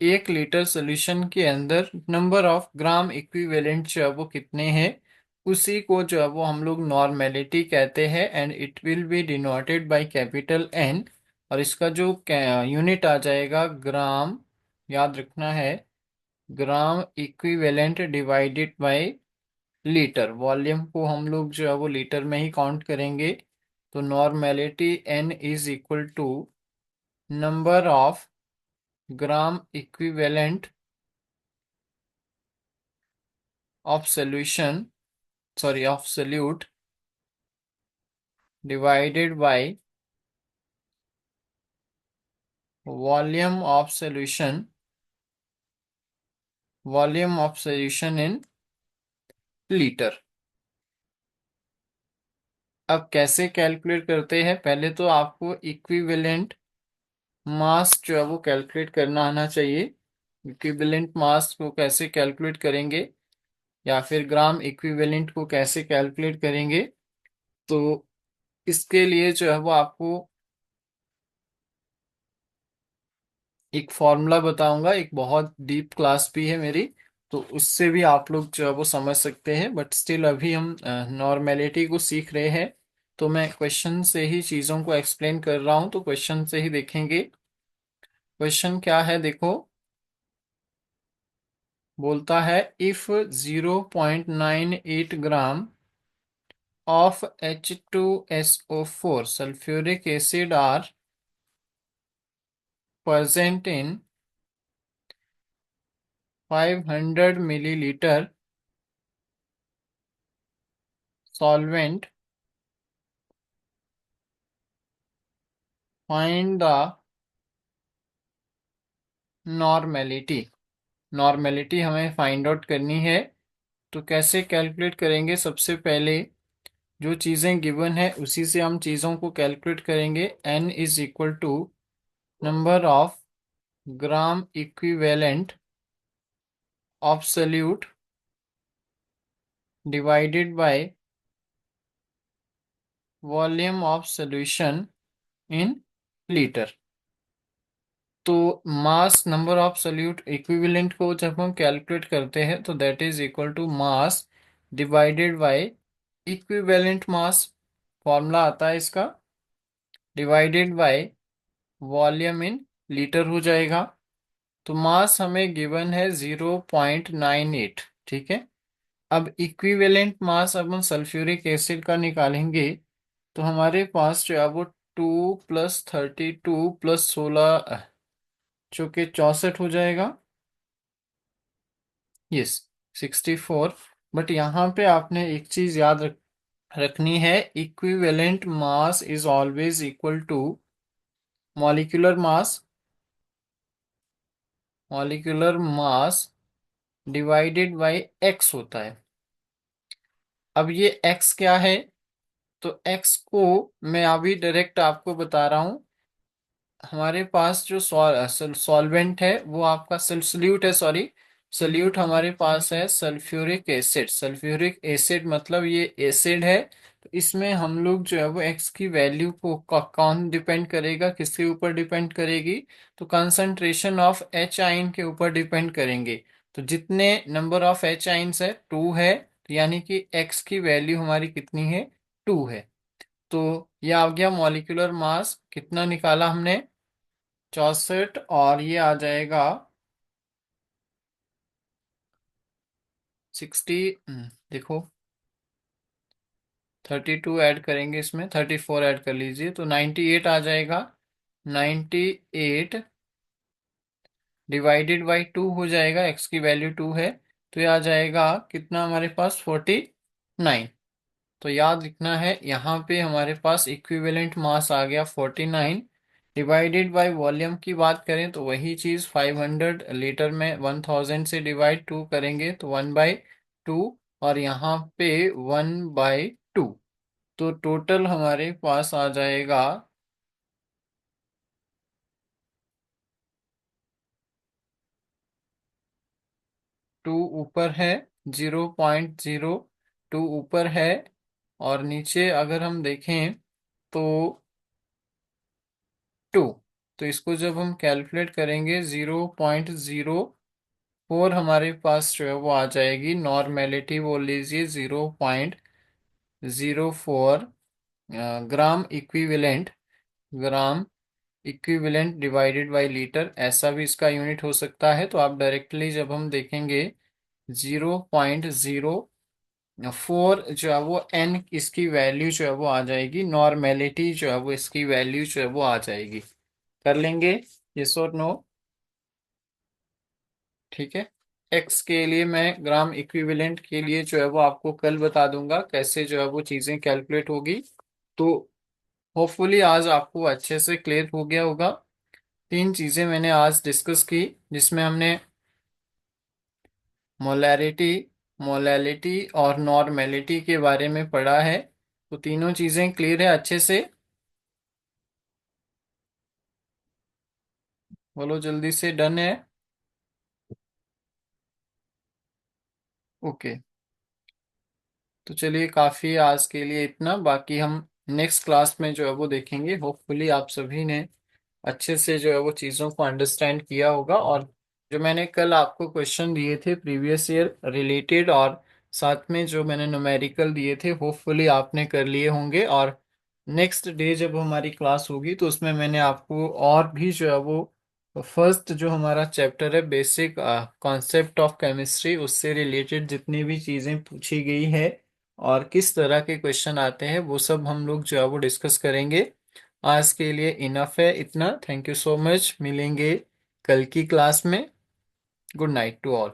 1 litre solution के अंदर नंबर ऑफ ग्राम इक्विवेलेंट जो है वो कितने हैं, उसी को जो है वो हम लोग नॉर्मेलिटी कहते हैं। And it will be denoted by capital N. और इसका जो यूनिट आ जाएगा ग्राम, याद रखना है, gram equivalent divided by litre. Volume को हम लोग जो है वो लीटर में ही काउंट करेंगे। तो normality N is equal to number of gram equivalent of solution, sorry, of solute divided by volume of solution, volume of solution in litre. अब कैसे कैलकुलेट करते हैं, पहले तो आपको इक्विवेलेंट मास जो है वो कैलकुलेट करना आना चाहिए। इक्विवेलेंट मास को कैसे कैलकुलेट करेंगे, या फिर ग्राम इक्विवेलेंट को कैसे कैलकुलेट करेंगे, तो इसके लिए जो है वो आपको एक फॉर्मूला बताऊंगा। एक बहुत डीप क्लास भी है मेरी, तो उससे भी आप लोग जो है वो समझ सकते हैं। बट स्टिल अभी हम नॉर्मेलिटी को सीख रहे हैं, तो मैं क्वेश्चन से ही चीज़ों को एक्सप्लेन कर रहा हूँ, तो क्वेश्चन से ही देखेंगे। क्वेश्चन क्या है देखो, बोलता है if 0.98 gram of H2SO4 sulphuric acid are present in 500 milliliter solvent, find the normality. Normality हमें फाइंड आउट करनी है। तो कैसे कैलकुलेट करेंगे, सबसे पहले जो चीज़ें गिवन है उसी से हम चीज़ों को कैलकुलेट करेंगे। n is equal to number of gram equivalent of solute divided by volume of solution in litre. तो mass number of solute equivalent को जब हम कैलकुलेट करते हैं तो that is equal to mass divided by equivalent mass. Formula आता है इसका, divided by volume in litre हो जाएगा। तो मास हमें गिवन है 0.98। ठीक है। अब इक्विवेलेंट मास अब हम सल्फ्यूरिक एसिड का निकालेंगे। तो हमारे पास जो है वो 2 + 32 + 16 जो कि 64 हो जाएगा। यस, 64। बट यहाँ पे आपने एक चीज याद रखनी है, equivalent mass is always equal to molecular mass, molecular mass divided by x होता है। अब ये एक्स क्या है? तो एक्स को मैं अभी डायरेक्ट आपको बता रहा हूँ। हमारे पास जो सॉल्वेंट है वो आपका सल्फ्यूट है, सॉरी, सल्यूट हमारे पास है सल्फ्यूरिक एसिड। सल्फ्यूरिक एसिड मतलब ये एसिड है। तो इसमें हम लोग जो है वो एक्स की वैल्यू को कौन डिपेंड करेगा, किसके ऊपर डिपेंड करेगी? तो कंसंट्रेशन ऑफ एच आइन के ऊपर डिपेंड करेंगे। तो जितने नंबर ऑफ एच आइन्स है 2 है, तो यानी कि एक्स की वैल्यू हमारी कितनी है? 2 है। तो ये आ गया मॉलिक्यूलर मास, कितना निकाला हमने? 64। और ये आ जाएगा 60। देखो, 32 ऐड करेंगे, इसमें 34 ऐड कर लीजिए तो 98 आ जाएगा। 98 डिवाइडेड बाई 2 हो जाएगा, एक्स की वैल्यू 2 है। तो ये आ जाएगा कितना हमारे पास? 49। तो याद रखना है, यहाँ पे हमारे पास इक्विवेलेंट मास आ गया 49। डिवाइडेड बाय वॉल्यूम की बात करें तो वही चीज़ 500 लीटर में 1000 से डिवाइड 2 करेंगे तो 1/2, और यहाँ पे 1/2। तो टोटल हमारे पास आ जाएगा, 2 ऊपर है, 0.02 ऊपर है, और नीचे अगर हम देखें तो 2। तो इसको जब हम कैलकुलेट करेंगे 0.04 हमारे पास जो है वो आ जाएगी। नॉर्मेलिटी बोल लीजिए, 0.04 gram equivalent, gram equivalent divided by litre, ऐसा भी इसका यूनिट हो सकता है। तो आप डायरेक्टली जब हम देखेंगे 0.04 जो है वो एन, इसकी वैल्यू जो है वो आ जाएगी। नॉर्मेलिटी जो है वो इसकी वैल्यू जो है वो आ जाएगी। कर लेंगे, यस और नो? ठीक है। एक्स के लिए मैं ग्राम इक्विवेलेंट के लिए जो है वो आपको कल बता दूंगा कैसे जो है वो चीजें कैलकुलेट होगी। तो होपफुली आज आपको अच्छे से क्लियर हो गया होगा। 3 चीजें मैंने आज डिस्कस की, जिसमें हमने मोलैरिटी, मोलैलिटी और नॉर्मेलिटी के बारे में पढ़ा है। तो तीनों चीजें क्लियर है अच्छे से? बोलो जल्दी से, डन है? ओके। तो चलिए, काफी आज के लिए इतना। बाकी हम नेक्स्ट क्लास में जो है वो देखेंगे। होपफुली आप सभी ने अच्छे से जो है वो चीज़ों को अंडरस्टैंड किया होगा। और जो मैंने कल आपको क्वेश्चन दिए थे प्रीवियस ईयर रिलेटेड, और साथ में जो मैंने न्यूमेरिकल दिए थे, होपफुली आपने कर लिए होंगे। और नेक्स्ट डे जब हमारी क्लास होगी तो उसमें मैंने आपको और भी जो है वो फर्स्ट जो हमारा चैप्टर है बेसिक कॉन्सेप्ट ऑफ केमिस्ट्री, उससे रिलेटेड जितनी भी चीज़ें पूछी गई है और किस तरह के क्वेश्चन आते हैं वो सब हम लोग जो है वो डिस्कस करेंगे। आज के लिए इनफ है इतना। थैंक यू सो मच, मिलेंगे कल की क्लास में। Good night to all.